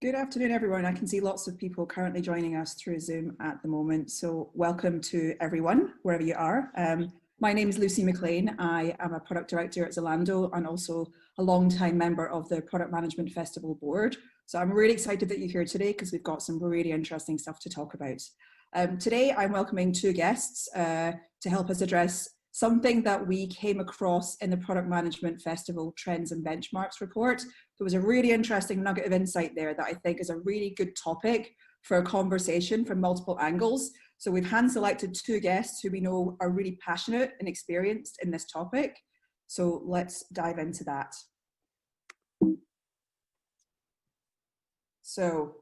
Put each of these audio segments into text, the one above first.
Good afternoon, everyone. I can see lots of people currently joining us through Zoom at the moment. So welcome to everyone, wherever you are. My name is Lucy McLean. I am a product director at Zalando and also a long-time member of the Product Management Festival board. So I'm really excited that you're here today because we've got some really interesting stuff to talk about. Today, I'm welcoming two guests to help us address something that we came across in the Product Management Festival Trends and Benchmarks report. There was a really interesting nugget of insight there that I think is a really good topic for a conversation from multiple angles. So we've hand selected two guests who we know are really passionate and experienced in this topic. So let's dive into that. So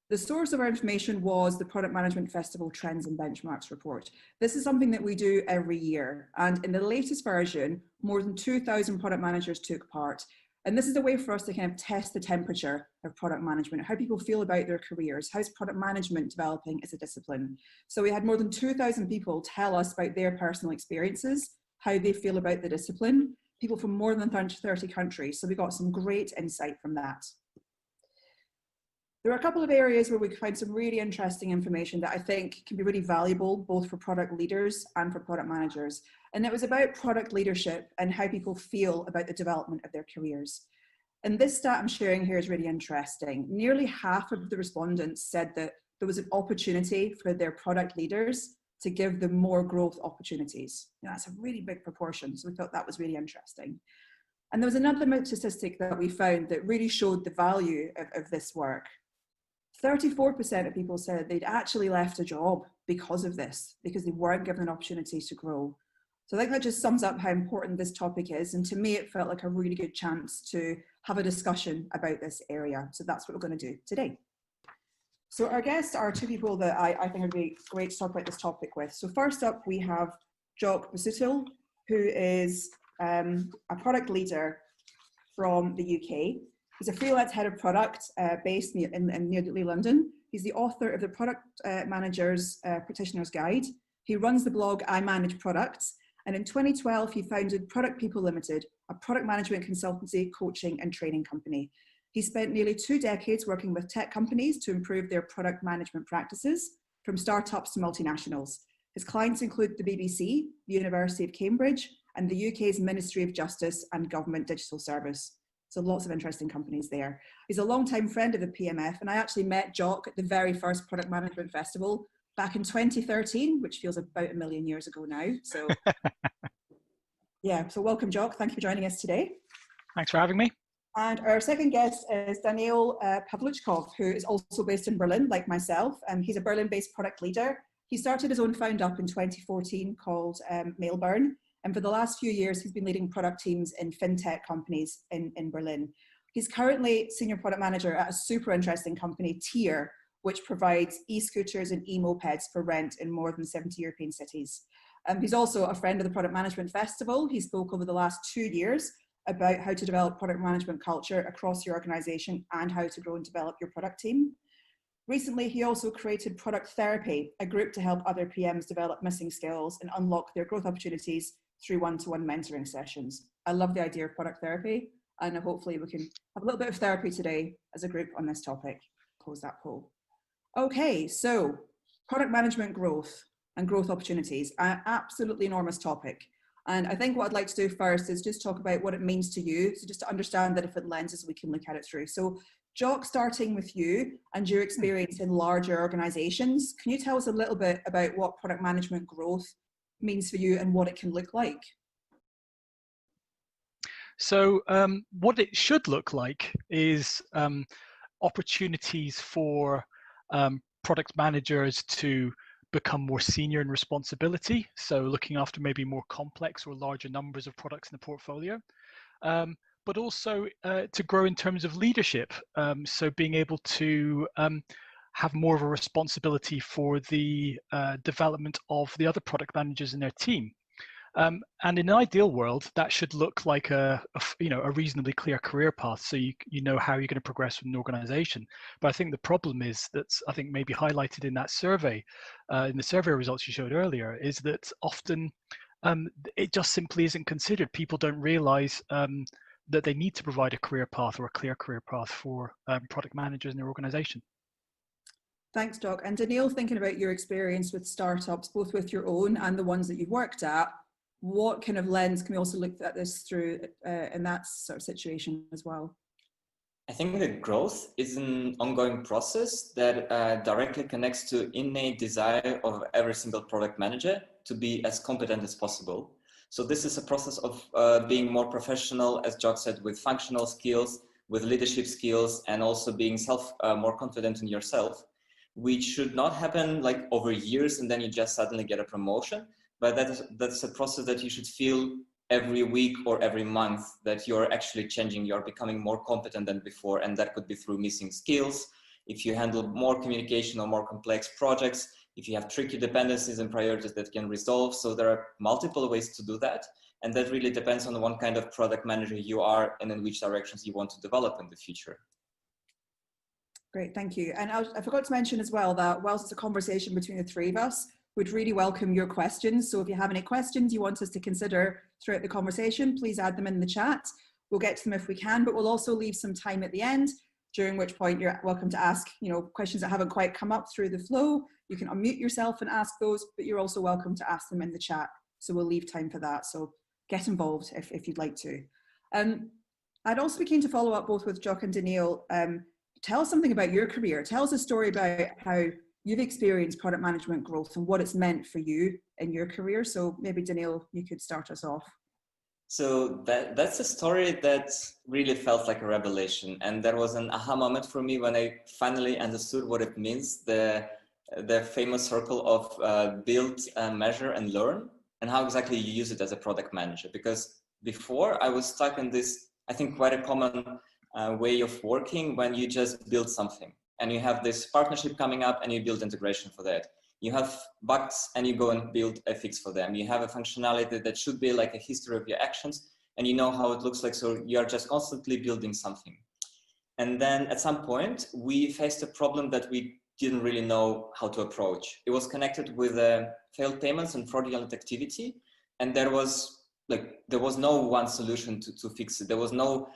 the source of our information was the Product Management Festival Trends and Benchmarks report. This is something that we do every year. And in the latest version, more than 2,000 product managers took part. And this is a way for us to kind of test the temperature of product management, how people feel about their careers, how's product management developing as a discipline. So we had more than 2,000 people tell us about their personal experiences, how they feel about the discipline, people from more than 30 countries. So we got some great insight from that. There are a couple of areas where we find some really interesting information that I think can be really valuable, both for product leaders and for product managers. And it was about product leadership and how people feel about the development of their careers. And this stat I'm sharing here is really interesting. Nearly half of the respondents said that there was an opportunity for their product leaders to give them more growth opportunities. You know, that's a really big proportion. So we thought that was really interesting. And there was another statistic that we found that really showed the value of this work. 34% of people said they'd actually left a job because of this, because they weren't given opportunities to grow. So I think that just sums up how important this topic is. And to me, it felt like a really good chance to have a discussion about this area. So that's what we're going to do today. So our guests are two people that I think would be great to talk about this topic with. So first up, we have Jock Busuttil, who is a product leader from the UK. He's a freelance head of product based near London. He's the author of the Product Manager's Practitioner's Guide. He runs the blog I Manage Products. And in 2012, he founded Product People Limited, a product management consultancy, coaching and training company. He spent nearly 2 decades working with tech companies to improve their product management practices, from startups to multinationals. His clients include the BBC, the University of Cambridge, and the UK's Ministry of Justice and Government Digital Service. So lots of interesting companies there. He's a longtime friend of the PMF, and I actually met Jock at the very first Product Management Festival back in 2013, which feels about a million years ago now. So yeah, so welcome, Jock. Thank you for joining us today. Thanks for having me. And our second guest is Daniel Pavluchkov, who is also based in Berlin, like myself. He's a Berlin-based product leader. He started his own found up in 2014 called Mailburn. And for the last few years, he's been leading product teams in fintech companies in Berlin. He's currently senior product manager at a super interesting company, Tier, which provides e-scooters and e-mopeds for rent in more than 70 European cities. He's also a friend of the Product Management Festival. He spoke over the last 2 years about how to develop product management culture across your organization and how to grow and develop your product team. Recently, he also created Product Therapy, a group to help other PMs develop missing skills and unlock their growth opportunities through one-to-one mentoring sessions. I love the idea of product therapy, and hopefully we can have a little bit of therapy today as a group on this topic. Close that poll. Okay, so product management growth and growth opportunities, an absolutely enormous topic. And I think what I'd like to do first is just talk about what it means to you, so just to understand the different lenses we can look at it through. So Jock, starting with you and your experience in larger organizations, can you tell us a little bit about what product management growth means for you and what it can look like? So what it should look like is opportunities for product managers to become more senior in responsibility. So looking after maybe more complex or larger numbers of products in the portfolio, but also to grow in terms of leadership. So being able to have more of a responsibility for the development of the other product managers in their team. And in an ideal world, that should look like a reasonably clear career path, so you know how you're going to progress with an organization. But I think the problem is that I think maybe highlighted in that survey, in the survey results you showed earlier, is that often it just simply isn't considered. People don't realize that they need to provide a career path or a clear career path for product managers in their organization. Thanks, Doc. And Daniil, thinking about your experience with startups, both with your own and the ones that you've worked at, what kind of lens can we also look at this through in that sort of situation as well? I think that growth is an ongoing process that directly connects to innate desire of every single product manager to be as competent as possible. So this is a process of being more professional, as Jock said, with functional skills, with leadership skills, and also being more confident in yourself, which should not happen like over years and then you just suddenly get a promotion. But that's a process that you should feel every week or every month, that you're actually changing, you're becoming more competent than before. And that could be through missing skills. If you handle more communication or more complex projects, if you have tricky dependencies and priorities that can resolve. So there are multiple ways to do that. And that really depends on what kind of product manager you are and in which directions you want to develop in the future. Great, thank you. And I forgot to mention as well that whilst it's a conversation between the three of us, we'd really welcome your questions. So if you have any questions you want us to consider throughout the conversation, please add them in the chat. We'll get to them if we can, but we'll also leave some time at the end, during which point you're welcome to ask, questions that haven't quite come up through the flow. You can unmute yourself and ask those, but you're also welcome to ask them in the chat. So we'll leave time for that. So get involved if you'd like to. I'd also be keen to follow up both with Jock and Daniil. Tell us something about your career. Tell us a story about how you've experienced product management growth and what it's meant for you in your career. So maybe Daniil, you could start us off. So that's a story that really felt like a revelation. And there was an aha moment for me when I finally understood what it means, the famous circle of build, measure, and learn, and how exactly you use it as a product manager. Because before I was stuck in this, I think, quite a common way of working when you just build something. And you have this partnership coming up and you build integration for that. You have bugs and you go and build a fix for them. You have a functionality that should be like a history of your actions and you know how it looks like. So you are just constantly building something. And then at some point we faced a problem that we didn't really know how to approach. It was connected with failed payments and fraudulent activity. And there was no one solution to fix it. There was no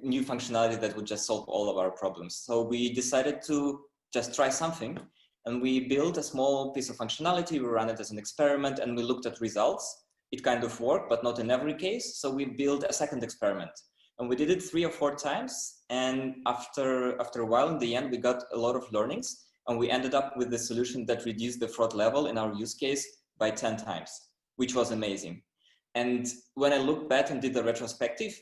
new functionality that would just solve all of our problems. So we decided to just try something, and we built a small piece of functionality. We ran it as an experiment and we looked at results. It kind of worked, but not in every case. So we built a second experiment and we did it 3 or 4 times. And after a while, in the end, we got a lot of learnings and we ended up with the solution that reduced the fraud level in our use case by 10 times, which was amazing. And when I looked back and did the retrospective,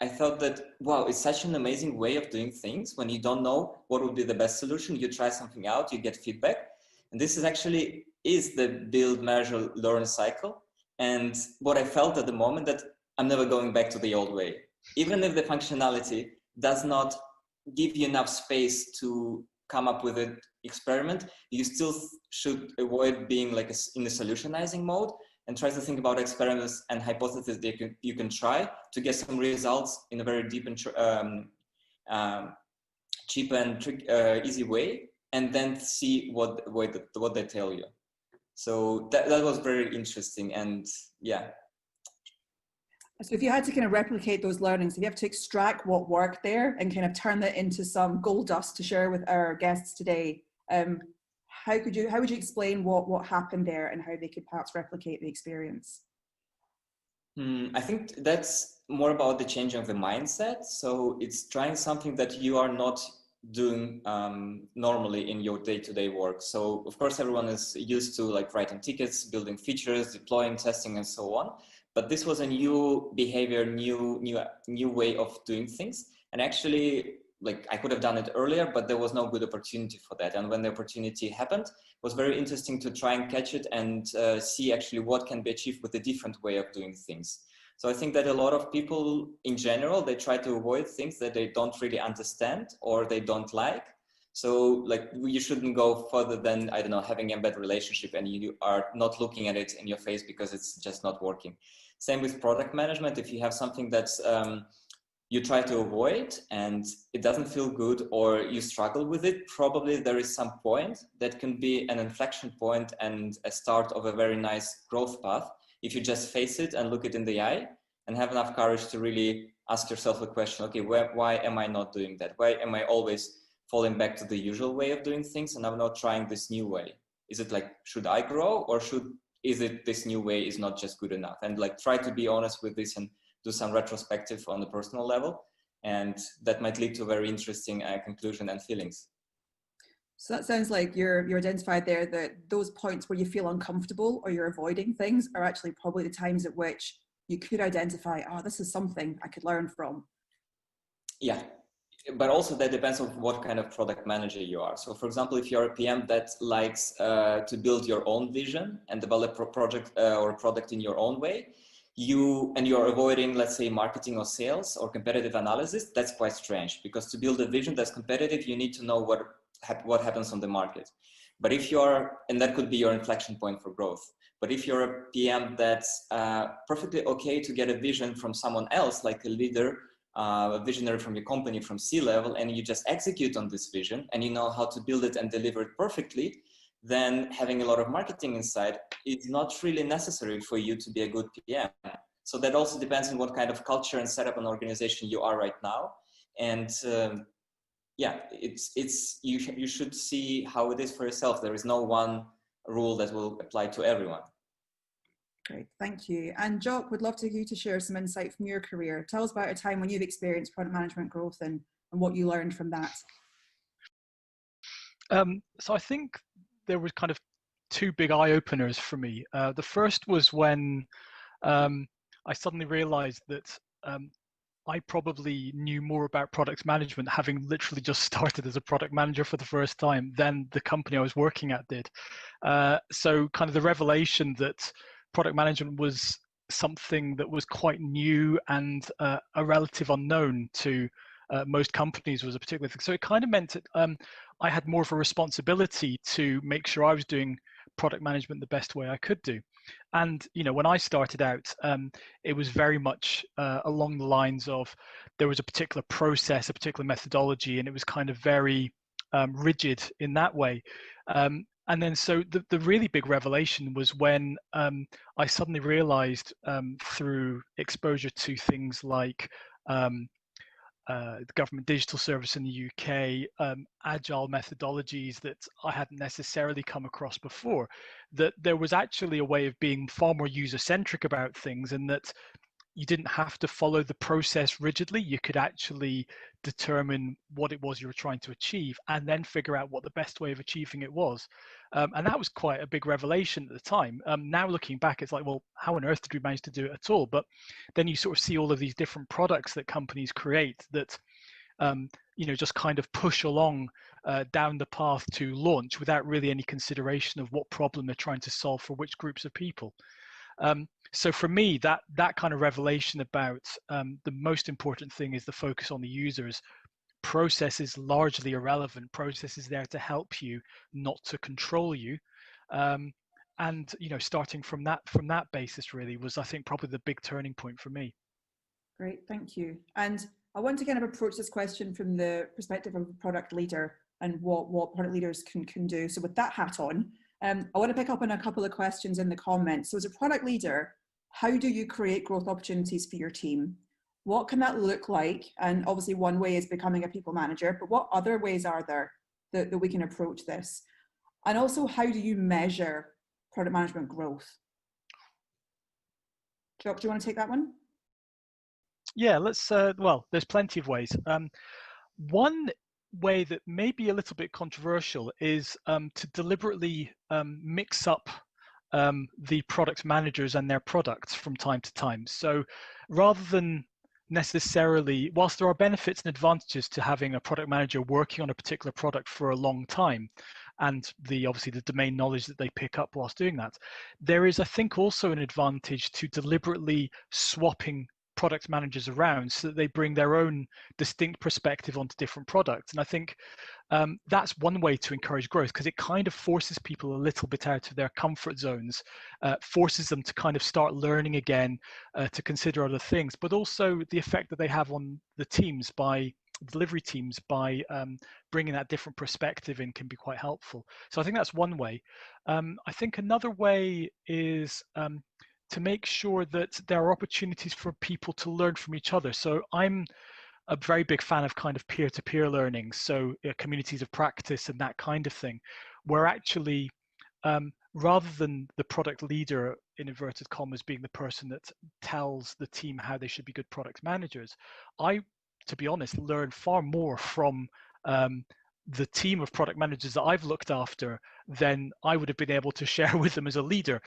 I thought that, wow, it's such an amazing way of doing things. When you don't know what would be the best solution, you try something out, you get feedback. And this is the build, measure, learn cycle. And what I felt at the moment that I'm never going back to the old way. Even if the functionality does not give you enough space to come up with an experiment, you still should avoid being like in a solutionizing mode and try to think about experiments and hypotheses that you can try to get some results in a very deep and cheap and easy way, and then see what they tell you. So that was very interesting, and yeah. So if you had to kind of replicate those learnings, if you have to extract what worked there and kind of turn that into some gold dust to share with our guests today, how would you explain what happened there and how they could perhaps replicate the experience? I think that's more about the changing of the mindset. So it's trying something that you are not doing normally in your day-to-day work. So of course, everyone is used to like writing tickets, building features, deploying, testing, and so on. But this was a new behavior, new way of doing things. And actually, like I could have done it earlier, but there was no good opportunity for that. And when the opportunity happened, it was very interesting to try and catch it and see actually what can be achieved with a different way of doing things. So I think that a lot of people in general, they try to avoid things that they don't really understand or they don't like. So like you shouldn't go further than, I don't know, having a bad relationship and you are not looking at it in your face because it's just not working. Same with product management. If you have something that's you try to avoid and it doesn't feel good or you struggle with it, probably there is some point that can be an inflection point and a start of a very nice growth path if you just face it and look it in the eye and have enough courage to really ask yourself a question. Okay, why am I not doing that? Why am I always falling back to the usual way of doing things and I'm not trying this new way? Is it like, should I grow, or is it this new way is not just good enough? And like, try to be honest with this and do some retrospective on the personal level. And that might lead to a very interesting conclusion and feelings. So that sounds like you're identified there that those points where you feel uncomfortable or you're avoiding things are actually probably the times at which you could identify, oh, this is something I could learn from. Yeah, but also that depends on what kind of product manager you are. So for example, if you're a PM that likes to build your own vision and develop a project or a product in your own way, you're avoiding, let's say, marketing or sales or competitive analysis, that's quite strange, because to build a vision that's competitive, you need to know what happens on the market. But if and that could be your inflection point for growth. But if you're a PM that's perfectly okay to get a vision from someone else, like a leader, a visionary from your company, from C-level, and you just execute on this vision and you know how to build it and deliver it perfectly, then having a lot of marketing inside is not really necessary for you to be a good PM. So that also depends on what kind of culture and setup and organization you are right now. And yeah, you should see how it is for yourself. There is no one rule that will apply to everyone. Great, thank you. And Jock, would love to you to share some insight from your career. Tell us about a time when you've experienced product management growth and what you learned from that. So I think there was kind of two big eye-openers for me. The first was when I suddenly realized that I probably knew more about product management, having literally just started as a product manager for the first time, than the company I was working at did. So kind of the revelation that product management was something that was quite new and a relative unknown to most companies was a particular thing. So it kind of meant that I had more of a responsibility to make sure I was doing product management the best way I could do. And when I started out, it was very much along the lines of there was a particular process, a particular methodology, and it was kind of very rigid in that way. And then so the really big revelation was when I suddenly realized through exposure to things like the government digital service in the UK, agile methodologies that I hadn't necessarily come across before, that there was actually a way of being far more user-centric about things, and that you didn't have to follow the process rigidly. You could actually determine what it was you were trying to achieve and then figure out what the best way of achieving it was. And that was quite a big revelation at the time. Now looking back, it's like, well, how on earth did we manage to do it at all? But then you sort of see all of these different products that companies create that just kind of push along down the path to launch without really any consideration of what problem they're trying to solve for which groups of people. So for me, that kind of revelation about the most important thing is the focus on the users. Process is largely irrelevant. Process is there to help you, not to control you. And starting from that basis really was, I think, probably the big turning point for me. Great, thank you. And I want to kind of approach this question from the perspective of a product leader and what product leaders can do. So with that hat on, I want to pick up on a couple of questions in the comments. So as a product leader, how do you create growth opportunities for your team? What can that look like? And obviously one way is becoming a people manager, but what other ways are there that we can approach this? And also, how do you measure product management growth? Jock, do you want to take that one? Yeah, let's, well, there's plenty of ways. One way that may be a little bit controversial is to deliberately mix up the product managers and their products from time to time. So rather than necessarily, whilst there are benefits and advantages to having a product manager working on a particular product for a long time, and obviously the domain knowledge that they pick up whilst doing that, there is, I think, also an advantage to deliberately swapping product managers around so that they bring their own distinct perspective onto different products. And I think that's one way to encourage growth, because it kind of forces people a little bit out of their comfort zones, forces them to kind of start learning again, to consider other things, but also the effect that they have on the teams by delivery teams by bringing that different perspective in can be quite helpful. So I think that's one way. I think another way is to make sure that there are opportunities for people to learn from each other. So I'm a very big fan of kind of peer-to-peer learning, so communities of practice and that kind of thing, where actually rather than the product leader, in inverted commas, being the person that tells the team how they should be good product managers, I, to be honest, learn far more from the team of product managers that I've looked after than I would have been able to share with them as a leader.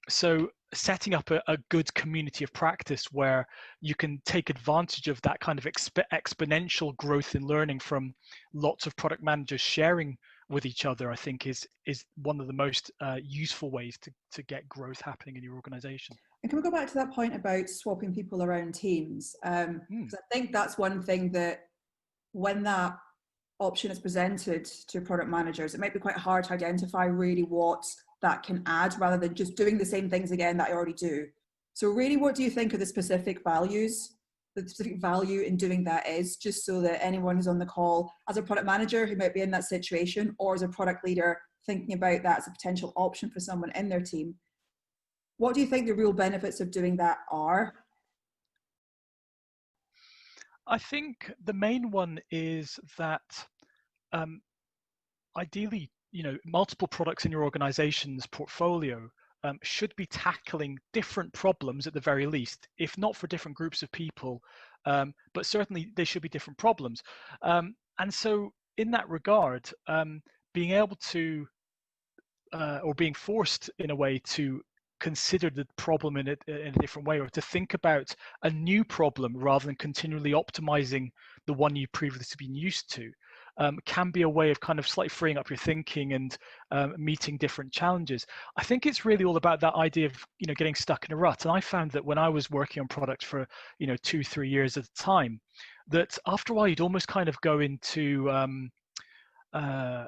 So setting up a good community of practice where you can take advantage of that kind of exponential growth in learning from lots of product managers sharing with each other, I think is one of the most useful ways to get growth happening in your organization. And can we go back to that point about swapping people around teams? Because I think that's one thing that when that option is presented to product managers, it might be quite hard to identify really what that can add rather than just doing the same things again that I already do. So really, what do you think are the specific values, the specific value in doing that is, just so that anyone who's on the call as a product manager who might be in that situation, or as a product leader thinking about that as a potential option for someone in their team, what do you think the real benefits of doing that are? I think the main one is that ideally, multiple products in your organization's portfolio should be tackling different problems at the very least, if not for different groups of people, but certainly they should be different problems. And so in that regard, being able to, or being forced in a way to consider the problem in a different way, or to think about a new problem rather than continually optimizing the one you've previously been used to, can be a way of kind of slightly freeing up your thinking and meeting different challenges. I think it's really all about that idea of getting stuck in a rut. And I found that when I was working on products for 2-3 years at a time, that after a while you'd almost kind of go into kind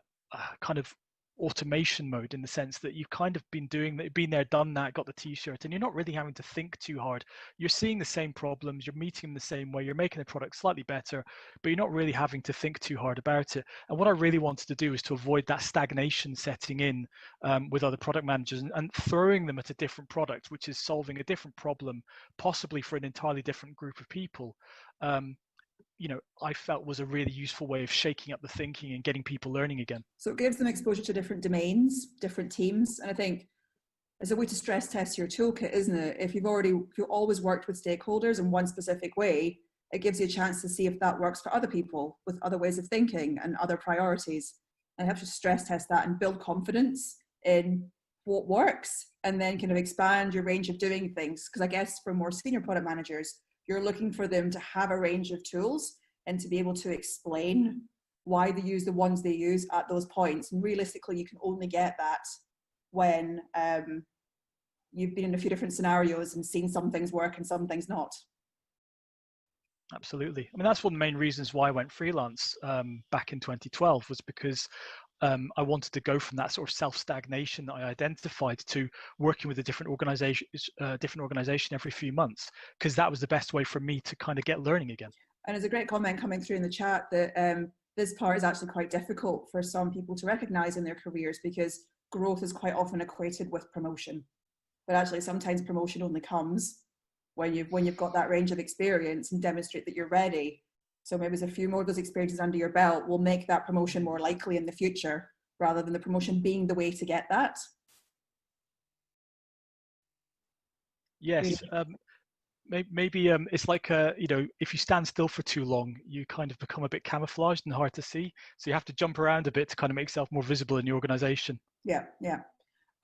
of automation mode, in the sense that you've kind of been there, done that, got the t-shirt, and you're not really having to think too hard. You're seeing the same problems, you're meeting them the same way, you're making the product slightly better, but you're not really having to think too hard about it. And what I really wanted to do is to avoid that stagnation setting in with other product managers and throwing them at a different product, which is solving a different problem, possibly for an entirely different group of people. I felt was a really useful way of shaking up the thinking and getting people learning again. So it gives them exposure to different domains, different teams. And I think it's a way to stress test your toolkit, isn't it? If you've always worked with stakeholders in one specific way, it gives you a chance to see if that works for other people with other ways of thinking and other priorities. And you have to stress test that and build confidence in what works, and then kind of expand your range of doing things. Because I guess for more senior product managers, you're looking for them to have a range of tools and to be able to explain why they use the ones they use at those points. And realistically, you can only get that when you've been in a few different scenarios and seen some things work and some things not. Absolutely. I mean, that's one of the main reasons why I went freelance back in 2012, was because I wanted to go from that sort of self-stagnation that I identified to working with a different organization every few months, because that was the best way for me to kind of get learning again. And there's a great comment coming through in the chat that this part is actually quite difficult for some people to recognize in their careers, because growth is quite often equated with promotion. But actually sometimes promotion only comes when you've got that range of experience and demonstrate that you're ready. So maybe there's a few more of those experiences under your belt will make that promotion more likely in the future, rather than the promotion being the way to get that. Yes. Maybe it's like, if you stand still for too long, you kind of become a bit camouflaged and hard to see. So you have to jump around a bit to kind of make yourself more visible in the organization. Yeah.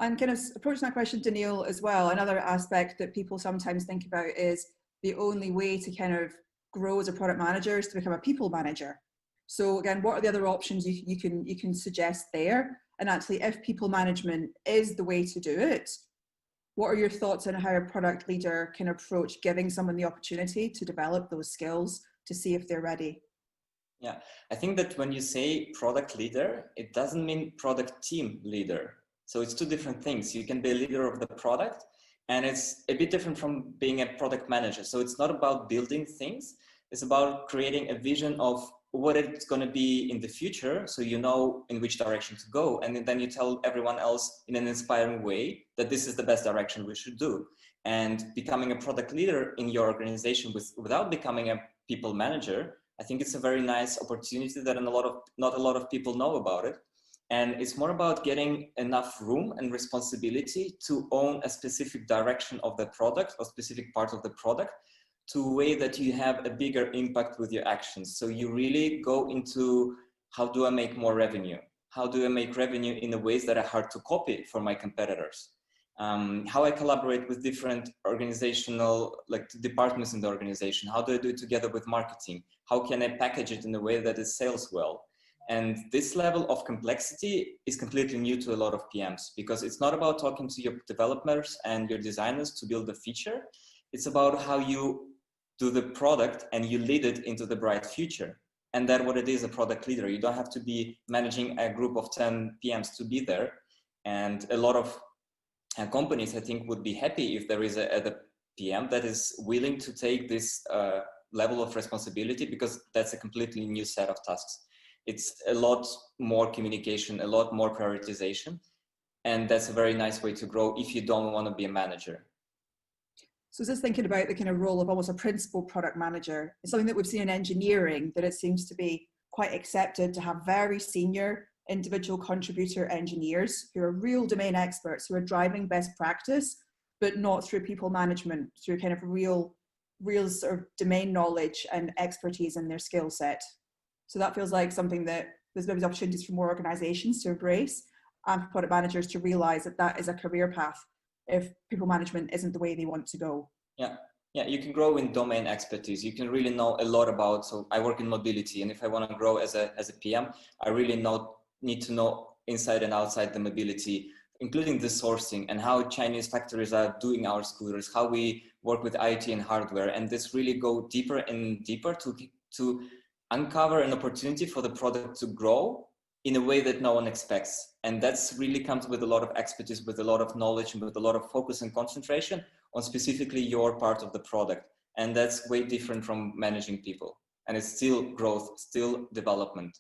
And kind of approaching that question to Neil as well, another aspect that people sometimes think about is the only way to kind of grow as a product manager is to become a people manager. So again, what are the other options you can suggest there? And actually, if people management is the way to do it, what are your thoughts on how a product leader can approach giving someone the opportunity to develop those skills to see if they're ready? Yeah, I think that when you say product leader, it doesn't mean product team leader. So it's two different things. You can be a leader of the product, and it's a bit different from being a product manager. So it's not about building things. It's about creating a vision of what it's going to be in the future, so you know in which direction to go, and then you tell everyone else in an inspiring way that this is the best direction we should do. And becoming a product leader in your organization without becoming a people manager, I think it's a very nice opportunity that not a lot of people know about it. And it's more about getting enough room and responsibility to own a specific direction of the product or specific part of the product, to a way that you have a bigger impact with your actions. So you really go into, how do I make more revenue? How do I make revenue in the ways that are hard to copy for my competitors? How I collaborate with different organizational, like departments in the organization. How do I do it together with marketing? How can I package it in a way that it sells well? And this level of complexity is completely new to a lot of PMs, because it's not about talking to your developers and your designers to build a feature. It's about how you do the product and you lead it into the bright future. And that's what it is, a product leader. You don't have to be managing a group of 10 PMs to be there. And a lot of companies, I think, would be happy if there is a PM that is willing to take this level of responsibility, because that's a completely new set of tasks. It's a lot more communication, a lot more prioritization. And that's a very nice way to grow if you don't want to be a manager. So just thinking about the kind of role of almost a principal product manager, it's something that we've seen in engineering, that it seems to be quite accepted to have very senior individual contributor engineers who are real domain experts, who are driving best practice, but not through people management, through kind of real sort of domain knowledge and expertise in their skill set. So that feels like something that there's maybe opportunities for more organizations to embrace, and for product managers to realize that that is a career path if people management isn't the way they want to go. Yeah, you can grow in domain expertise. You can really know a lot about, so I work in mobility, and if I want to grow as a PM, I really need to know inside and outside the mobility, including the sourcing and how Chinese factories are doing our scooters, how we work with IT and hardware, and this really go deeper and deeper to uncover an opportunity for the product to grow in a way that no one expects. And that's really comes with a lot of expertise, with a lot of knowledge, and with a lot of focus and concentration on specifically your part of the product. And that's way different from managing people. And it's still growth, still development.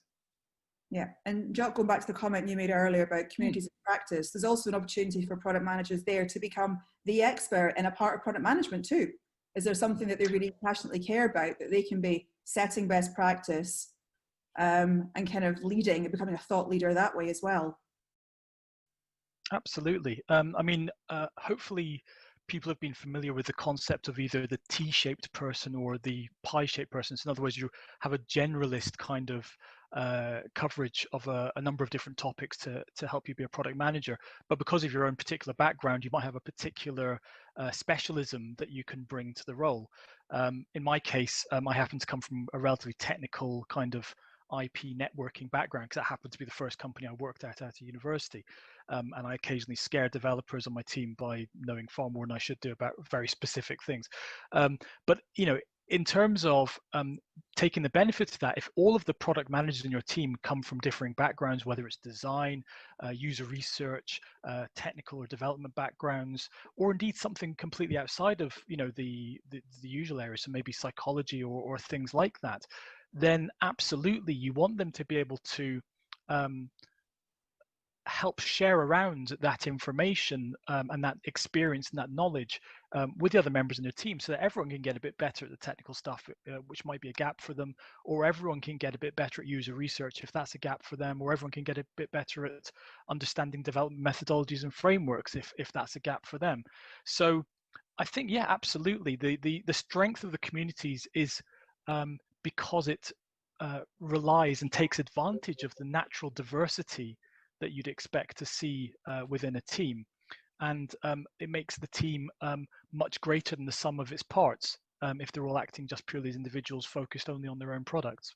Yeah, and Jock, going back to the comment you made earlier about communities of practice, there's also an opportunity for product managers there to become the expert in a part of product management too. Is there something that they really passionately care about, that they can be setting best practice and kind of leading and becoming a thought leader that way as well? Absolutely. Hopefully people have been familiar with the concept of either the T-shaped person or the pie-shaped person. So in other words, you have a generalist kind of coverage of a number of different topics to help you be a product manager. But because of your own particular background, you might have a particular specialism that you can bring to the role. In my case, I happen to come from a relatively technical kind of IP networking background, because that happened to be the first company I worked at university. And I occasionally scare developers on my team by knowing far more than I should do about very specific things. But in terms of taking the benefits of that, if all of the product managers in your team come from differing backgrounds, whether it's design, user research, technical or development backgrounds, or indeed something completely outside of the usual areas, so maybe psychology or things like that, then absolutely you want them to be able to help share around that information and that experience and that knowledge with the other members in their team, so that everyone can get a bit better at the technical stuff, which might be a gap for them, or everyone can get a bit better at user research if that's a gap for them, or everyone can get a bit better at understanding development methodologies and frameworks if that's a gap for them. So I think, yeah, absolutely. The strength of the communities is because it relies and takes advantage of the natural diversity that you'd expect to see within a team. And it makes the team much greater than the sum of its parts if they're all acting just purely as individuals focused only on their own products.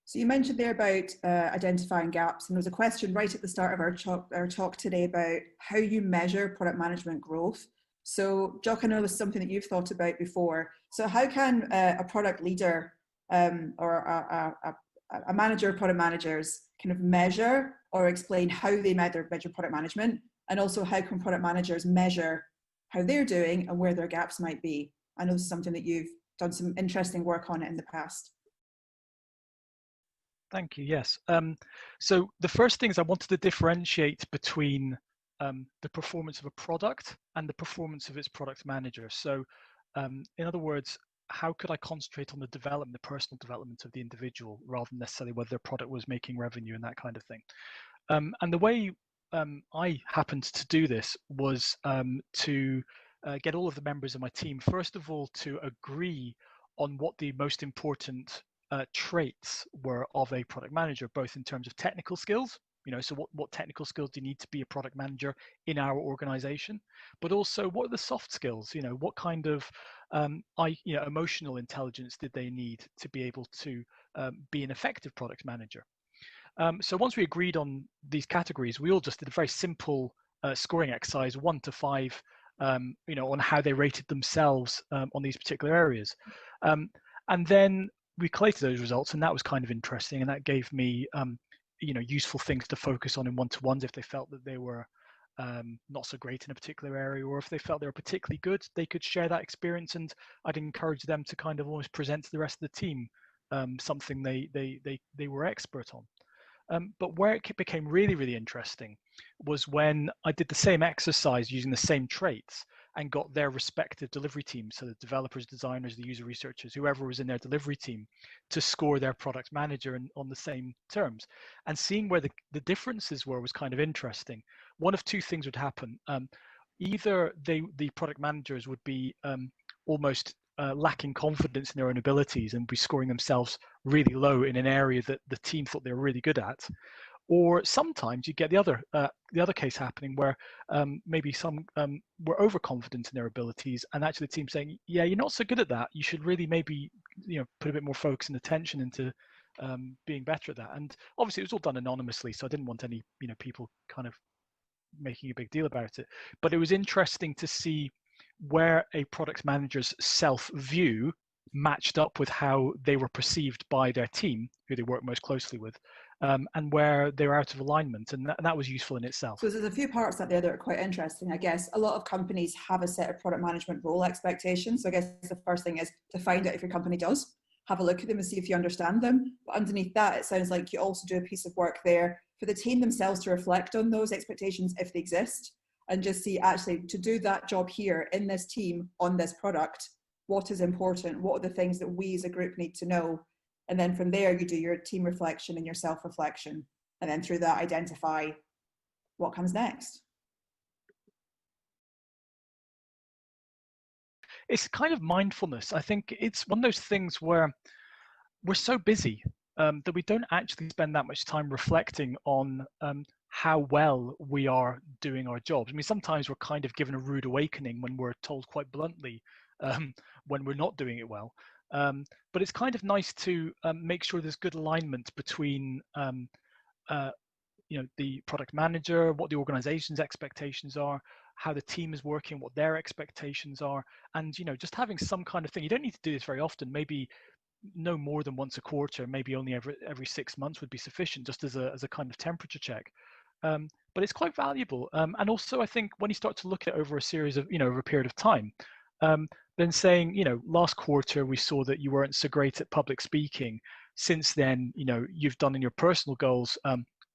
So you mentioned there about identifying gaps, and there was a question right at the start of our talk today about how you measure product management growth. So Jock, I know this is something that you've thought about before. So how can a product leader or a manager of product managers kind of measure or explain how they measure product management, and also how can product managers measure how they're doing and where their gaps might be? I know this is something that you've done some interesting work on it in the past. Thank you. Yes. So the first thing is I wanted to differentiate between the performance of a product and the performance of its product manager. So in other words, how could I concentrate on the development, the personal development of the individual, rather than necessarily whether their product was making revenue and that kind of thing. And the way I happened to do this was to get all of the members of my team, first of all, to agree on what the most important traits were of a product manager, both in terms of technical skills, so what technical skills do you need to be a product manager in our organization, but also what are the soft skills, what kind of emotional intelligence did they need to be able to be an effective product manager. So once we agreed on these categories, we all just did a very simple scoring exercise, 1 to 5, on how they rated themselves on these particular areas. And then we collated those results, and that was kind of interesting, and that gave me useful things to focus on in one-to-ones if they felt that they were not so great in a particular area, or if they felt they were particularly good, they could share that experience, and I'd encourage them to kind of almost present to the rest of the team something they were expert on. But where it became really, really interesting was when I did the same exercise using the same traits and got their respective delivery teams, so the developers, designers, the user researchers, whoever was in their delivery team, to score their product manager on the same terms. And seeing where the differences were was kind of interesting. One of two things would happen. Either the product managers would be almost lacking confidence in their own abilities and be scoring themselves really low in an area that the team thought they were really good at, or sometimes you get the other case happening where maybe some were overconfident in their abilities, and actually the team saying, yeah, you're not so good at that, you should really maybe put a bit more focus and attention into being better at that. And obviously it was all done anonymously, so I didn't want any people kind of making a big deal about it, but it was interesting to see where a product manager's self-view matched up with how they were perceived by their team, who they work most closely with, and where they were out of alignment, and that was useful in itself. So there's a few parts that are quite interesting. I guess a lot of companies have a set of product management role expectations. So I guess the first thing is to find out if your company does. Have a look at them and see if you understand them. But underneath that, it sounds like you also do a piece of work there for the team themselves to reflect on those expectations if they exist, and just see, actually, to do that job here in this team on this product, what is important? What are the things that we as a group need to know? And then from there, you do your team reflection and your self-reflection. And then through that, identify what comes next. It's kind of mindfulness. I think it's one of those things where we're so busy that we don't actually spend that much time reflecting on how well we are doing our jobs. I mean, sometimes we're kind of given a rude awakening when we're told quite bluntly when we're not doing it well. But it's kind of nice to make sure there's good alignment between the product manager, what the organization's expectations are, how the team is working, what their expectations are, and just having some kind of thing. You don't need to do this very often. Maybe no more than once a quarter, maybe only every 6 months would be sufficient, just as a kind of temperature check. But it's quite valuable. And also, I think when you start to look at it over a series of, over a period of time, then saying, last quarter we saw that you weren't so great at public speaking. Since then, you've done in your personal goals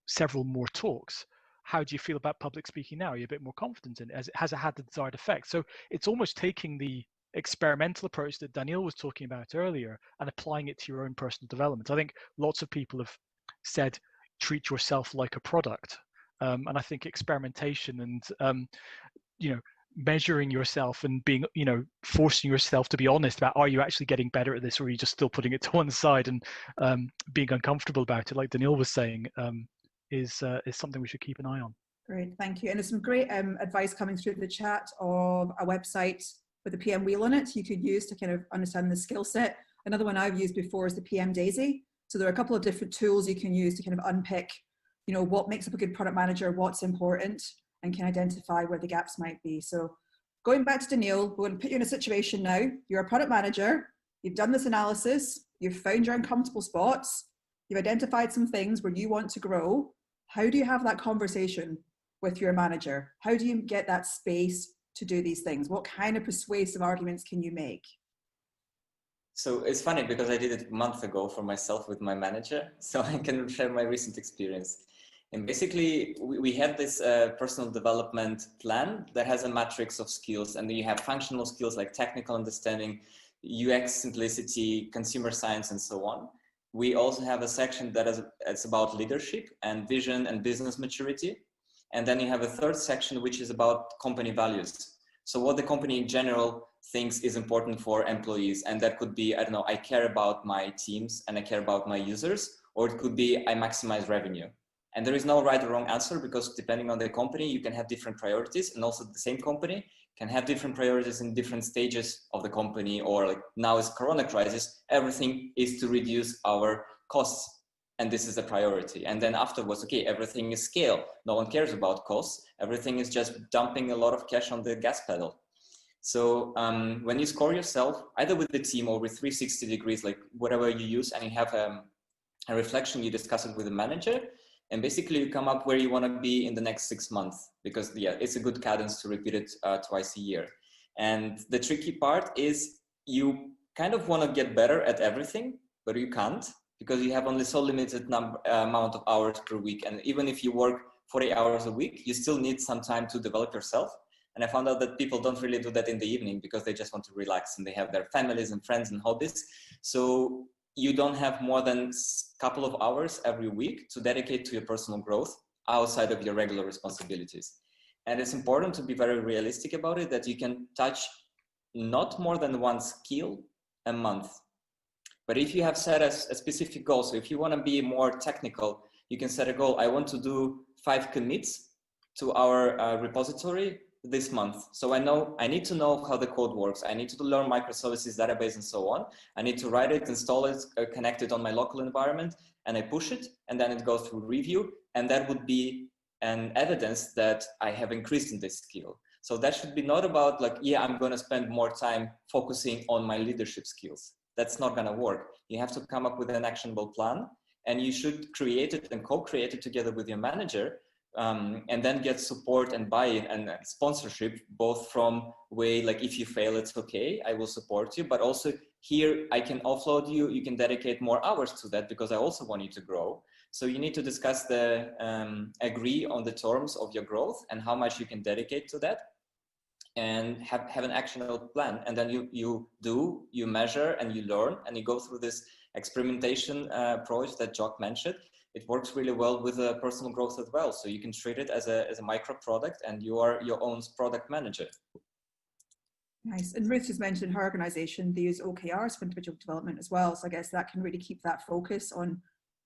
several more talks. How do you feel about public speaking now? Are you a bit more confident in it? Has it had the desired effect? So it's almost taking the experimental approach that Daniil was talking about earlier and applying it to your own personal development. I think lots of people have said, treat yourself like a product. And I think experimentation and, measuring yourself and being, forcing yourself to be honest about, are you actually getting better at this, or are you just still putting it to one side and being uncomfortable about it, like Daniil was saying, is something we should keep an eye on. Great, thank you. And there's some great advice coming through the chat of a website with the PM wheel on it you could use to kind of understand the skill set. Another one I've used before is the PM Daisy. So there are a couple of different tools you can use to kind of unpick, what makes up a good product manager, what's important, and can identify where the gaps might be. So going back to Daniil, we're going to put you in a situation now. You're a product manager, you've done this analysis, you've found your uncomfortable spots, you've identified some things where you want to grow. How do you have that conversation with your manager? How do you get that space to do these things? What kind of persuasive arguments can you make? So it's funny because I did it a month ago for myself with my manager, so I can share my recent experience. And basically, we had this personal development plan that has a matrix of skills, and then you have functional skills like technical understanding, UX simplicity, consumer science, and so on. We also have a section that is it's about leadership and vision and business maturity. And then you have a third section, which is about company values. So what the company in general thinks is important for employees. And that could be, I don't know, I care about my teams and I care about my users, or it could be I maximize revenue. And there is no right or wrong answer, because depending on the company, you can have different priorities, and also the same company can have different priorities in different stages of the company, or like now is Corona crisis, everything is to reduce our costs. And this is a priority. And then afterwards, okay, everything is scale. No one cares about costs. Everything is just dumping a lot of cash on the gas pedal. So when you score yourself, either with the team or with 360 degrees, like whatever you use, and you have a reflection, you discuss it with the manager, and basically you come up where you want to be in the next 6 months, because yeah, it's a good cadence to repeat it twice a year. And the tricky part is you kind of want to get better at everything, but you can't, because you have only so limited amount of hours per week. And even if you work 40 hours a week, you still need some time to develop yourself. And I found out that people don't really do that in the evening, because they just want to relax and they have their families and friends and hobbies. So you don't have more than a couple of hours every week to dedicate to your personal growth outside of your regular responsibilities. And it's important to be very realistic about it, that you can touch not more than one skill a month. But if you have set a specific goal, so if you want to be more technical, you can set a goal. I want to do 5 commits to our repository this month. So I need to know how the code works. I need to learn microservices, database, and so on. I need to write it, install it, connect it on my local environment, and I push it, and then it goes through review. And that would be an evidence that I have increased in this skill. So that should be not about like, yeah, I'm going to spend more time focusing on my leadership skills. That's not going to work. You have to come up with an actionable plan, and you should create it and co-create it together with your manager. And then get support and buy-in and sponsorship, both from way like, if you fail, it's okay, I will support you, but also here I can offload you, you can dedicate more hours to that, because I also want you to grow. So you need to discuss agree on the terms of your growth and how much you can dedicate to that, and have an actionable plan. And then you measure and you learn, and you go through this experimentation approach that Jock mentioned. It works really well with personal growth as well. So you can treat it as a micro product, and you are your own product manager. Nice. And Ruth has mentioned her organization, they use OKRs for individual development as well. So I guess that can really keep that focus on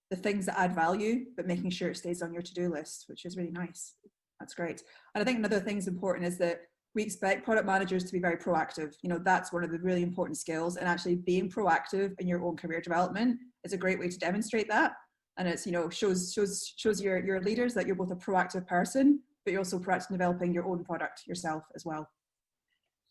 the things that add value, but making sure it stays on your to-do list, which is really nice. That's great. And I think another thing that's important is that we expect product managers to be very proactive. You know, that's one of the really important skills, and actually being proactive in your own career development is a great way to demonstrate that. And it's, you know, shows your leaders that you're both a proactive person, but you're also proactive in developing your own product yourself as well.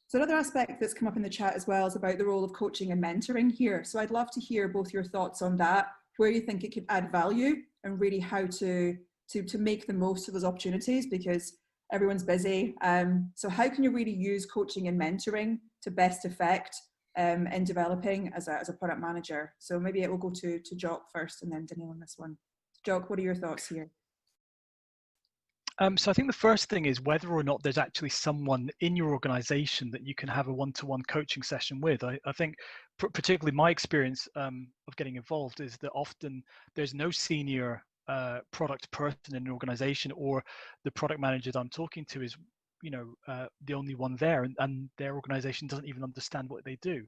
So another aspect that's come up in the chat as well is about the role of coaching and mentoring here. So I'd love to hear both your thoughts on that, where you think it could add value, and really how to make the most of those opportunities, because everyone's busy. So how can you really use coaching and mentoring to best effect in developing as a product manager? So maybe it will go to Jock first, and then Daniel on this one. Jock, what are your thoughts here? So I think the first thing is whether or not there's actually someone in your organization that you can have a one-to-one coaching session with. I think particularly my experience of getting involved is that often there's no senior product person in an organization, or the product manager that I'm talking to is the only one there, and their organization doesn't even understand what they do.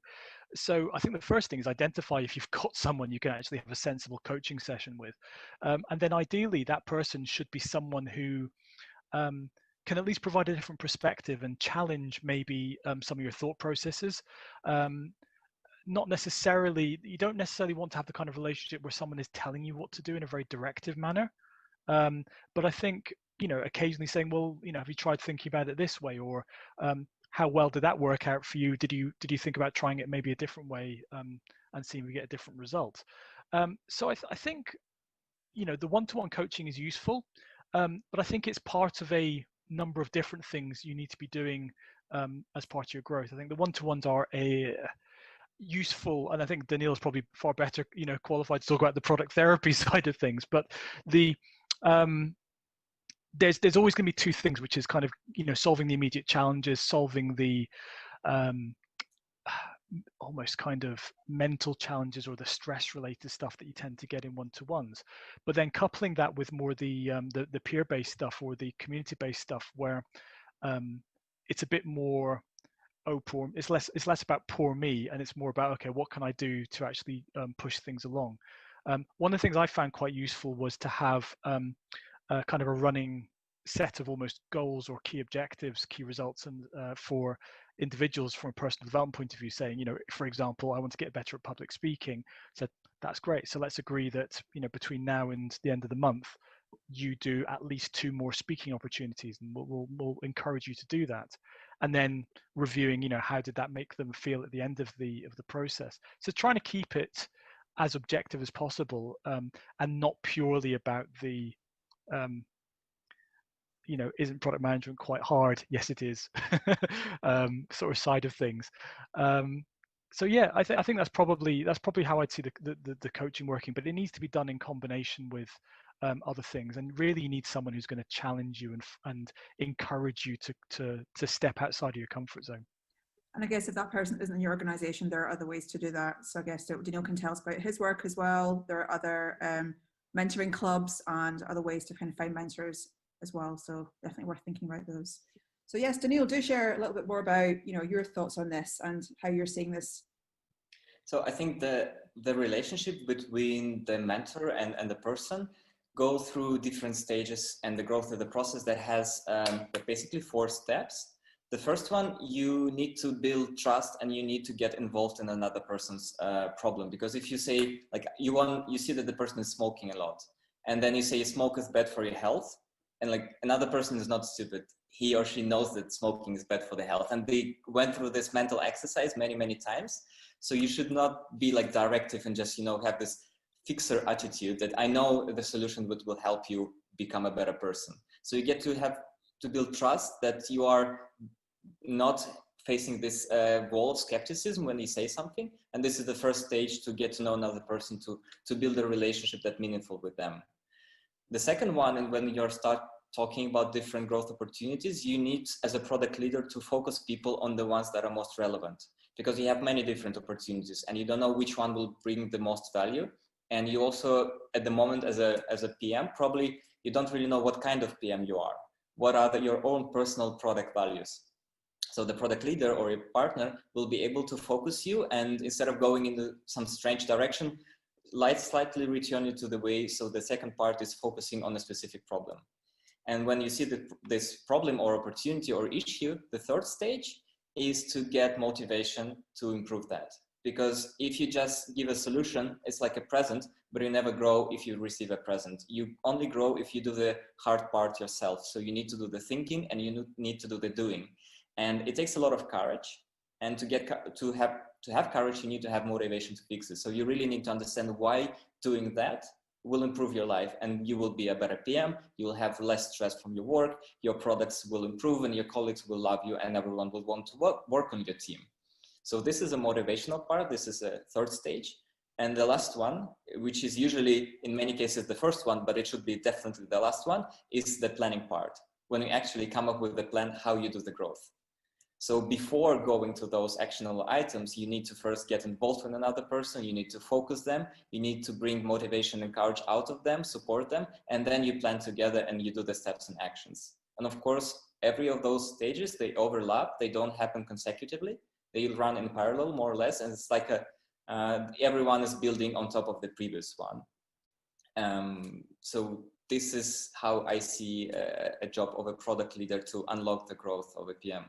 So I think the first thing is identify if you've got someone you can actually have a sensible coaching session with, and then ideally that person should be someone who can at least provide a different perspective and challenge maybe some of your thought processes. You don't necessarily want to have the kind of relationship where someone is telling you what to do in a very directive manner, but I think occasionally saying, well, have you tried thinking about it this way, or how well did that work out for you? Did you think about trying it maybe a different way and seeing if we get a different result? So I think the one-to-one coaching is useful, but I think it's part of a number of different things you need to be doing as part of your growth. I think the one-to-ones are useful, and I think Daniil's probably far better, qualified to talk about the product therapy side of things. But the there's always going to be two things, which is kind of solving the immediate challenges, solving the almost kind of mental challenges or the stress related stuff that you tend to get in one-to-ones, but then coupling that with more the peer-based stuff or the community-based stuff where it's a bit more it's less about poor me, and it's more about, okay, what can I do to actually push things along. One of the things I found quite useful was to have kind of a running set of almost goals or key objectives, key results, and for individuals from a personal development point of view, saying, for example, I want to get better at public speaking. So that's great. So let's agree that, between now and the end of the month, you do at least 2 more speaking opportunities, and we'll encourage you to do that. And then reviewing, how did that make them feel at the end of the process. So trying to keep it as objective as possible, and not purely about the isn't product management quite hard? Yes, it is. Sort of side of things. So yeah, I think that's probably how I'd see the coaching working, but it needs to be done in combination with other things, and really you need someone who's going to challenge you and encourage you to step outside of your comfort zone. And I guess if that person isn't in your organization, there are other ways to do that. So I guess Daniil can tell us about his work as well. There are other mentoring clubs and other ways to kind of find mentors as well. So definitely worth thinking about those. So yes, Daniil, do share a little bit more about your thoughts on this and how you're seeing this. So I think the relationship between the mentor and the person go through different stages, and the growth of the process that has basically 4 steps. The first one, you need to build trust, and you need to get involved in another person's problem. Because if you say, like, you see that the person is smoking a lot, and then you say smoke is bad for your health, and like another person is not stupid. He or she knows that smoking is bad for the health, and they went through this mental exercise many, many times. So you should not be like directive and just, have this fixer attitude that I know the solution will help you become a better person. So you get to have to build trust that you are not facing this wall of skepticism when you say something. And this is the first stage to get to know another person, to build a relationship that's meaningful with them. The second one, and when you start talking about different growth opportunities, you need, as a product leader, to focus people on the ones that are most relevant, because you have many different opportunities and you don't know which one will bring the most value. And you also, at the moment, as a PM, probably you don't really know what kind of PM you are. What are your own personal product values? So the product leader or a partner will be able to focus you, and instead of going into some strange direction, slightly return you to the way. So the second part is focusing on a specific problem. And when you see this problem or opportunity or issue, the third stage is to get motivation to improve that. Because if you just give a solution, it's like a present, but you never grow if you receive a present. You only grow if you do the hard part yourself. So you need to do the thinking, and you need to do the doing. And it takes a lot of courage. And to have courage, you need to have motivation to fix it. So you really need to understand why doing that will improve your life, and you will be a better PM. You will have less stress from your work. Your products will improve, and your colleagues will love you, and everyone will want to work on your team. So this is a motivational part. This is a third stage. And the last one, which is usually in many cases the first one, but it should be definitely the last one, is the planning part. When you actually come up with the plan, how you do the growth. So before going to those actionable items, you need to first get involved with another person. You need to focus them. You need to bring motivation and courage out of them, support them, and then you plan together and you do the steps and actions. And of course, every of those stages, they overlap. They don't happen consecutively. They run in parallel, more or less, and it's like everyone is building on top of the previous one. So this is how I see a job of a product leader to unlock the growth of a PM.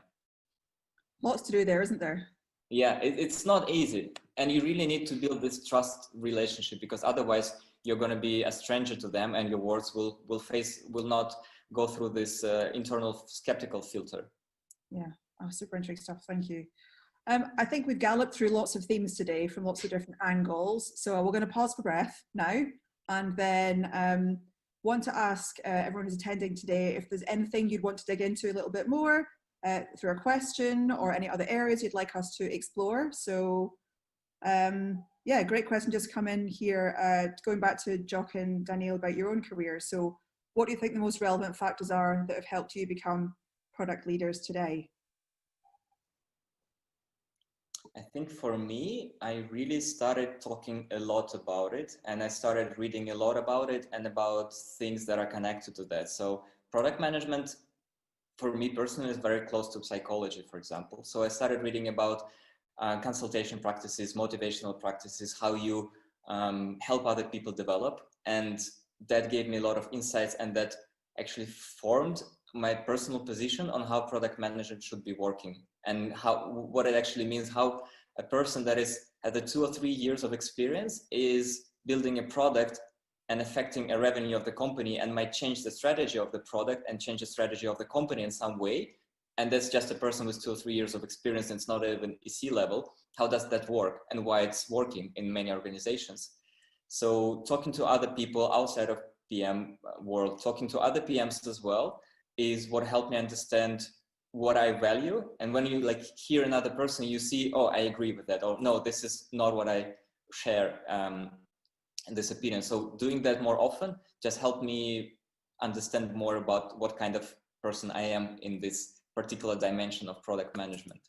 Lots to do there, isn't there? Yeah, it's not easy, and you really need to build this trust relationship, because otherwise you're going to be a stranger to them, and your words will not go through this internal skeptical filter. Yeah, super interesting stuff. Thank you. I think we've galloped through lots of themes today from lots of different angles. So we're going to pause for breath now, and then want to ask everyone who's attending today if there's anything you'd want to dig into a little bit more through a question, or any other areas you'd like us to explore. So Yeah, great question just come in here. Going back to Jock and Danielle about your own career. So what do you think the most relevant factors are that have helped you become product leaders today? I think for me, I really started talking a lot about it, and I started reading a lot about it and about things that are connected to that. So product management, for me personally, is very close to psychology, for example. So I started reading about consultation practices, motivational practices, how you help other people develop. And that gave me a lot of insights, and that actually formed my personal position on how product management should be working, and what it actually means, how a person that has the 2 or 3 years of experience is building a product and affecting a revenue of the company, and might change the strategy of the product and change the strategy of the company in some way. And that's just a person with 2 or 3 years of experience, and it's not even EC level. How does that work, and why it's working in many organizations? So talking to other people outside of PM world, talking to other PMs as well, is what helped me understand what I value. And when you like hear another person, you see, oh, I agree with that, or no, this is not what I share in this opinion. So doing that more often just helped me understand more about what kind of person I am in this particular dimension of product management.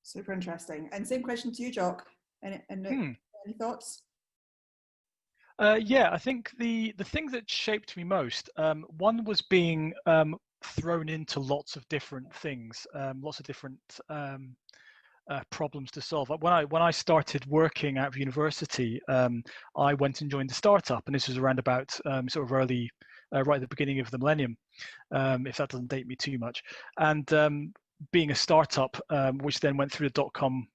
Super interesting. And same question to you, Jock. Any thoughts? Yeah, I think the thing that shaped me most, one was being thrown into lots of different things, lots of different problems to solve. When I started working at university, I went and joined a startup, and this was around about sort of early, right at the beginning of the millennium, if that doesn't date me too much. And being a startup, which then went through the dot-com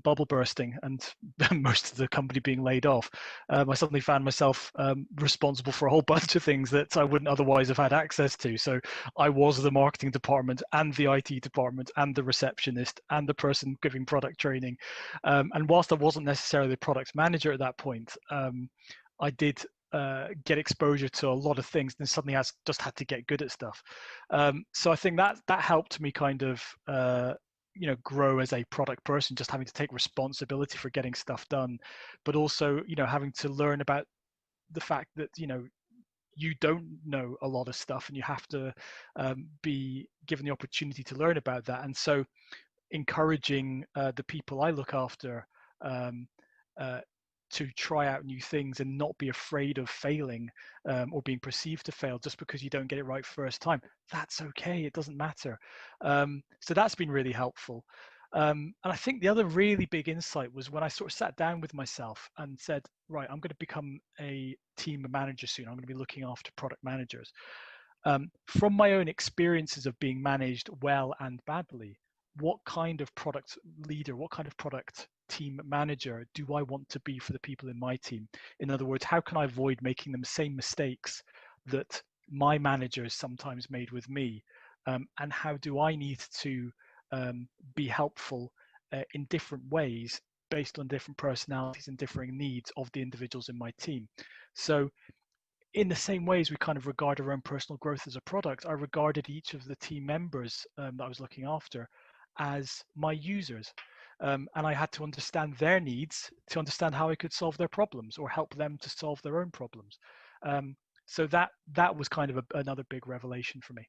bubble bursting and most of the company being laid off, I suddenly found myself responsible for a whole bunch of things that I wouldn't otherwise have had access to. So I was the marketing department and the IT department and the receptionist and the person giving product training. And whilst I wasn't necessarily the product manager at that point, I did get exposure to a lot of things, and suddenly just had to get good at stuff. So I think that helped me kind of grow as a product person, just having to take responsibility for getting stuff done, but also having to learn about the fact that you don't know a lot of stuff, and you have to be given the opportunity to learn about that. And so encouraging the people I look after to try out new things and not be afraid of failing or being perceived to fail just because you don't get it right first time. That's okay, it doesn't matter. So that's been really helpful. And I think the other really big insight was when I sort of sat down with myself and said, right, I'm going to become a team manager soon. I'm going to be looking after product managers. From my own experiences of being managed well and badly, what kind of product leader, what kind of product team manager do I want to be for the people in my team? In other words, how can I avoid making the same mistakes that my managers sometimes made with me? And how do I need to be helpful in different ways based on different personalities and differing needs of the individuals in my team? So in the same way as we kind of regard our own personal growth as a product, I regarded each of the team members that I was looking after as my users. And I had to understand their needs to understand how I could solve their problems or help them to solve their own problems. So that was kind of another big revelation for me.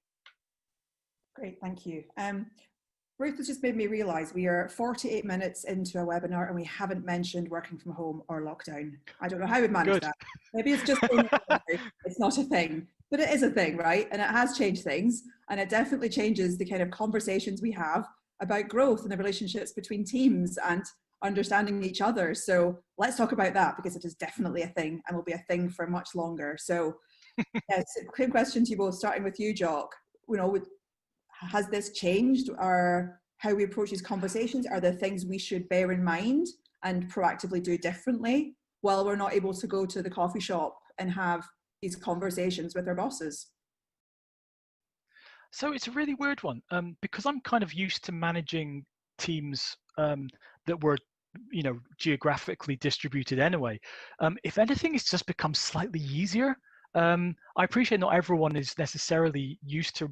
Great, thank you. Ruth has just made me realize we are 48 minutes into a webinar and we haven't mentioned working from home or lockdown. I don't know how we managed that. Maybe it's just it's not a thing, but it is a thing, right? And it has changed things, and it definitely changes the kind of conversations we have about growth and the relationships between teams and understanding each other. So let's talk about that, because it is definitely a thing and will be a thing for much longer. So yes, quick question to you both, starting with you, Jock. Has this changed how we approach these conversations? Are there things we should bear in mind and proactively do differently while we're not able to go to the coffee shop and have these conversations with our bosses? So it's a really weird one, because I'm kind of used to managing teams that were geographically distributed anyway. If anything, it's just become slightly easier. I appreciate not everyone is necessarily used to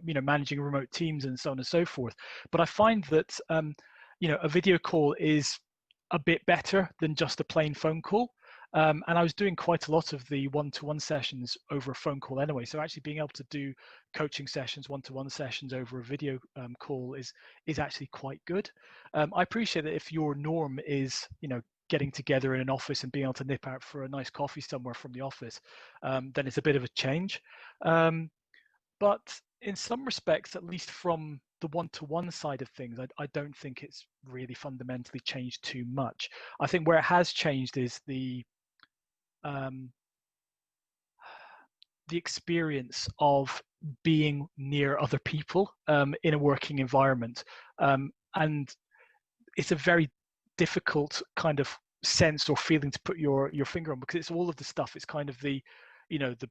managing remote teams and so on and so forth, but I find that a video call is a bit better than just a plain phone call. And I was doing quite a lot of the one-to-one sessions over a phone call anyway. So actually being able to do coaching sessions, one-to-one sessions over a video call is actually quite good. I appreciate that if your norm is, getting together in an office and being able to nip out for a nice coffee somewhere from the office, then it's a bit of a change. But in some respects, at least from the one-to-one side of things, I don't think it's really fundamentally changed too much. I think where it has changed is the experience of being near other people in a working environment. And it's a very difficult kind of sense or feeling to put your finger on, because it's all of the stuff. It's kind of the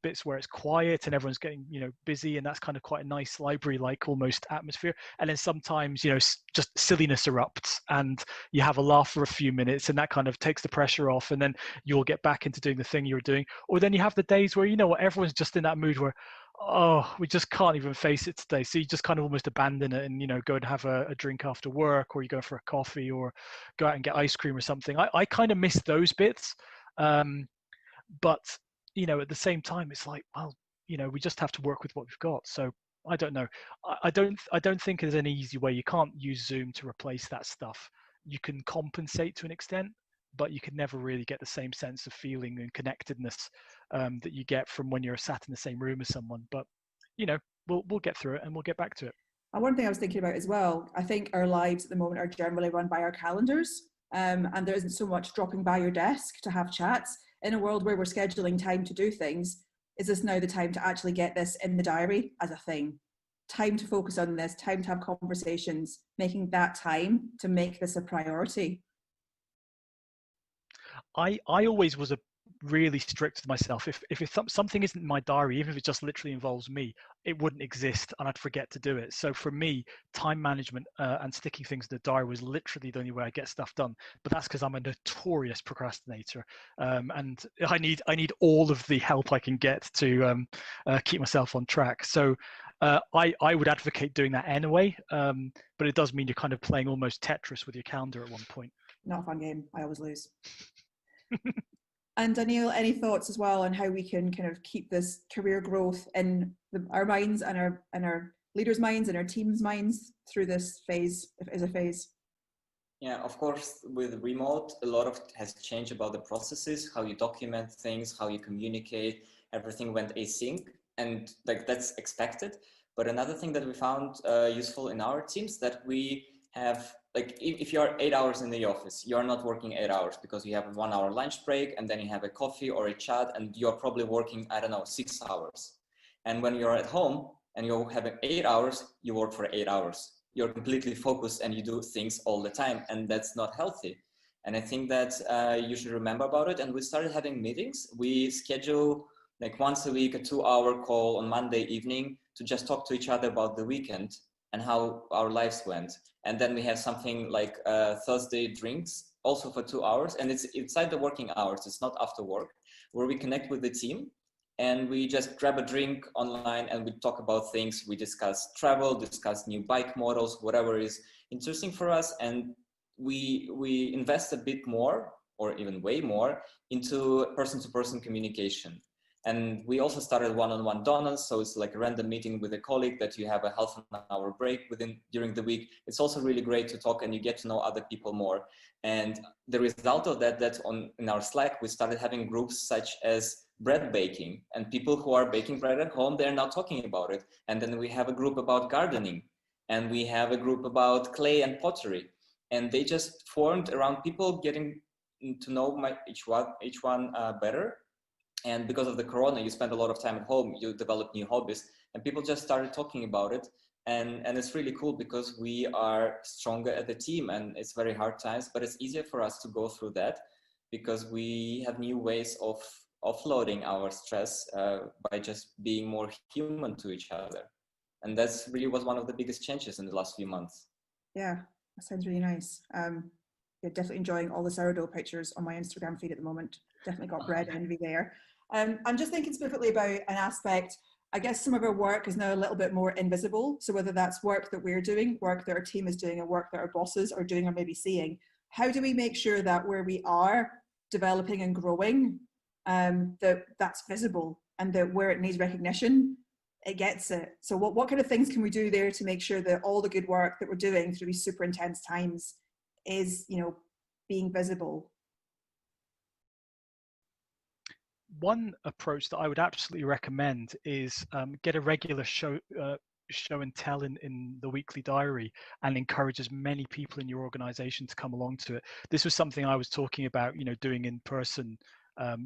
bits where it's quiet and everyone's getting busy, and that's kind of quite a nice library like almost atmosphere. And then sometimes just silliness erupts and you have a laugh for a few minutes, and that kind of takes the pressure off, and then you'll get back into doing the thing you're doing. Or then you have the days where everyone's just in that mood where, oh, we just can't even face it today, so you just kind of almost abandon it and go and have a drink after work, or you go for a coffee or go out and get ice cream or something. I kind of miss those bits, but at the same time, it's like, well, we just have to work with what we've got. So I don't know. I don't think there's any easy way. You can't use Zoom to replace that stuff. You can compensate to an extent, but you can never really get the same sense of feeling and connectedness that you get from when you're sat in the same room as someone. But we'll get through it and we'll get back to it. And one thing I was thinking about as well, I think our lives at the moment are generally run by our calendars, and there isn't so much dropping by your desk to have chats. In a world where we're scheduling time to do things, is this now the time to actually get this in the diary as a thing? Time to focus on this, time to have conversations, making that time to make this a priority. I always was really strict with myself. If something isn't in my diary, even if it just literally involves me, it wouldn't exist and I'd forget to do it. So for me, time management and sticking things in the diary was literally the only way I get stuff done. But that's because I'm a notorious procrastinator, and I need all of the help I can get to keep myself on track. So I would advocate doing that anyway, but it does mean you're kind of playing almost Tetris with your calendar at one point. Not a fun game. I always lose. And Daniil, any thoughts as well on how we can kind of keep this career growth in our minds and our leaders' minds and our teams' minds through this phase, as a phase? Yeah, of course, with remote, a lot of has changed about the processes, how you document things, how you communicate. Everything went async, and that's expected. But another thing that we found useful in our teams, that we have, if you're 8 hours in the office, you're not working 8 hours, because you have a 1 hour lunch break and then you have a coffee or a chat, and you're probably working, 6 hours. And when you're at home and you're having 8 hours, you work for 8 hours. You're completely focused and you do things all the time, and that's not healthy. And I think that you should remember about it. And we started having meetings. We schedule once a week, a 2-hour call on Monday evening to just talk to each other about the weekend and how our lives went. And then we have something like Thursday drinks, also for 2 hours. And it's inside the working hours, it's not after work, where we connect with the team and we just grab a drink online and we talk about things. We discuss travel, discuss new bike models, whatever is interesting for us. And we invest a bit more, or even way more, into person-to-person communication. And we also started one-on-one donuts. So it's like a random meeting with a colleague that you have a half an hour break during the week. It's also really great to talk and you get to know other people more. And the result of that, in our Slack, we started having groups such as bread baking, and people who are baking bread at home, they're now talking about it. And then we have a group about gardening, and we have a group about clay and pottery. And they just formed around people getting to know each one better. And because of the corona, you spend a lot of time at home, you develop new hobbies, and people just started talking about it. And it's really cool because we are stronger as a team, and it's very hard times, but it's easier for us to go through that because we have new ways of offloading our stress by just being more human to each other. And that's really was one of the biggest changes in the last few months. Yeah, that sounds really nice. Yeah, definitely enjoying all the sourdough pictures on my Instagram feed at the moment. Definitely got bread envy there. I'm just thinking specifically about an aspect. I guess some of our work is now a little bit more invisible. So whether that's work that we're doing, work that our team is doing, and work that our bosses are doing or maybe seeing, how do we make sure that where we are developing and growing, that's visible, and that where it needs recognition, it gets it. So what kind of things can we do there to make sure that all the good work that we're doing through these super intense times is, you know, being visible? One approach that I would absolutely recommend is get a regular show and tell in the weekly diary, and encourage as many people in your organization to come along to it. This was something I was talking about, you know, doing in person,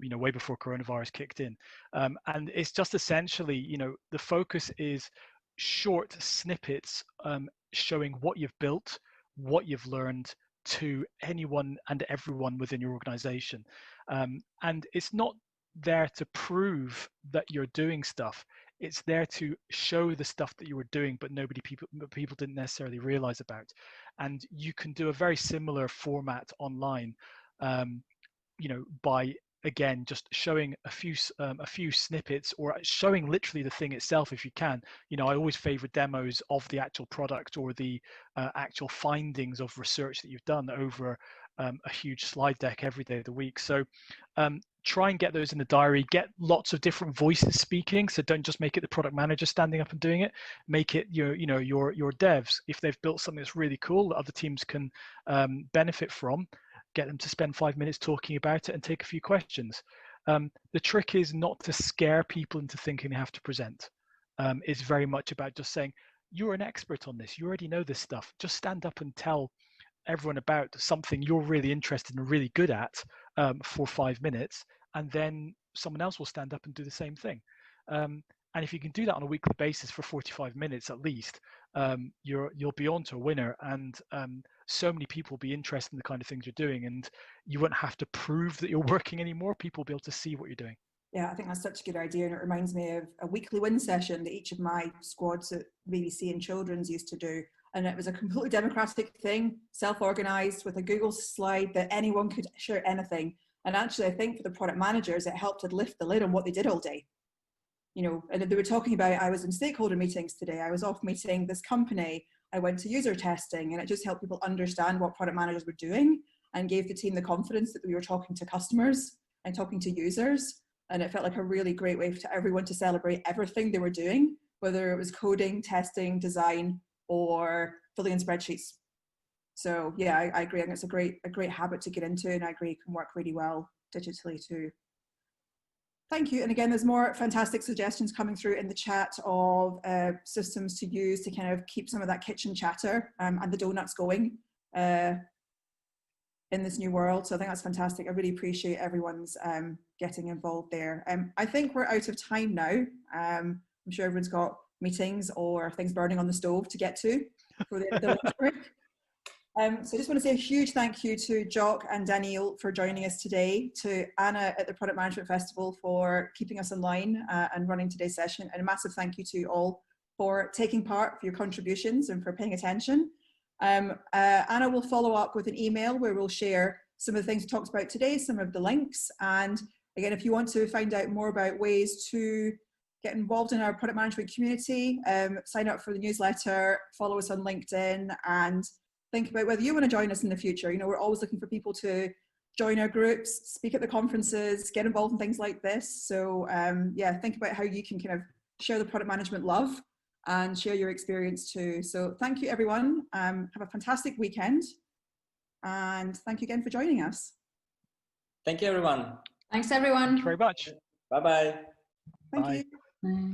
you know, way before coronavirus kicked in. And it's just essentially, you know, the focus is short snippets showing what you've built, what you've learned, to anyone and everyone within your organization. And it's not there to prove that you're doing stuff. It's there to show the stuff that you were doing, but people didn't necessarily realize about. And you can do a very similar format online, you know, by again just showing a few snippets, or showing literally the thing itself if you can. You know, I always favor demos of the actual product, or the actual findings of research that you've done over a huge slide deck every day of the week. So try and get those in the diary. Get lots of different voices speaking. So don't just make it the product manager standing up and doing it. Make it your devs. If they've built something that's really cool that other teams can benefit from, get them to spend 5 minutes talking about it and take a few questions. The trick is not to scare people into thinking they have to present. It's very much about just saying, you're an expert on this. You already know this stuff. Just stand up and tell everyone about something you're really interested and really good at for 5 minutes, and then someone else will stand up and do the same thing. And if you can do that on a weekly basis for 45 minutes at least, you'll be on to a winner. And so many people will be interested in the kind of things you're doing, and you won't have to prove that you're working anymore. People will be able to see what you're doing. Yeah, I think that's such a good idea, and it reminds me of a weekly win session that each of my squads at BBC and Children's used to do. And it was a completely democratic thing, self-organized, with a Google slide that anyone could share anything. And actually, I think for the product managers, it helped to lift the lid on what they did all day. You know, and they were talking about, I was in stakeholder meetings today, I was off meeting this company, I went to user testing, and it just helped people understand what product managers were doing, and gave the team the confidence that we were talking to customers and talking to users. And it felt like a really great way for everyone to celebrate everything they were doing, whether it was coding, testing, design, or filling in spreadsheets. So yeah, I agree. I think it's a great habit to get into, and I agree it can work really well digitally too. Thank you. And again, there's more fantastic suggestions coming through in the chat of systems to use to kind of keep some of that kitchen chatter and the donuts going in this new world. So I think that's fantastic. I really appreciate everyone's getting involved there. I think we're out of time now. I'm sure everyone's got meetings or things burning on the stove to get to for the lunch break. So I just want to say a huge thank you to Jock and Daniel for joining us today, to Anna at the Product Management Festival for keeping us online and running today's session, and a massive thank you to you all for taking part, for your contributions and for paying attention. Anna will follow up with an email where we'll share some of the things we talked about today, some of the links, and again, if you want to find out more about ways to get involved in our product management community, sign up for the newsletter, follow us on LinkedIn, and think about whether you want to join us in the future. You know, we're always looking for people to join our groups, speak at the conferences, get involved in things like this. So yeah, think about how you can kind of share the product management love and share your experience too. So thank you, everyone. Have a fantastic weekend. And thank you again for joining us. Thank you, everyone. Thanks, everyone. Thank you very much. Bye-bye. Thank you. Bye.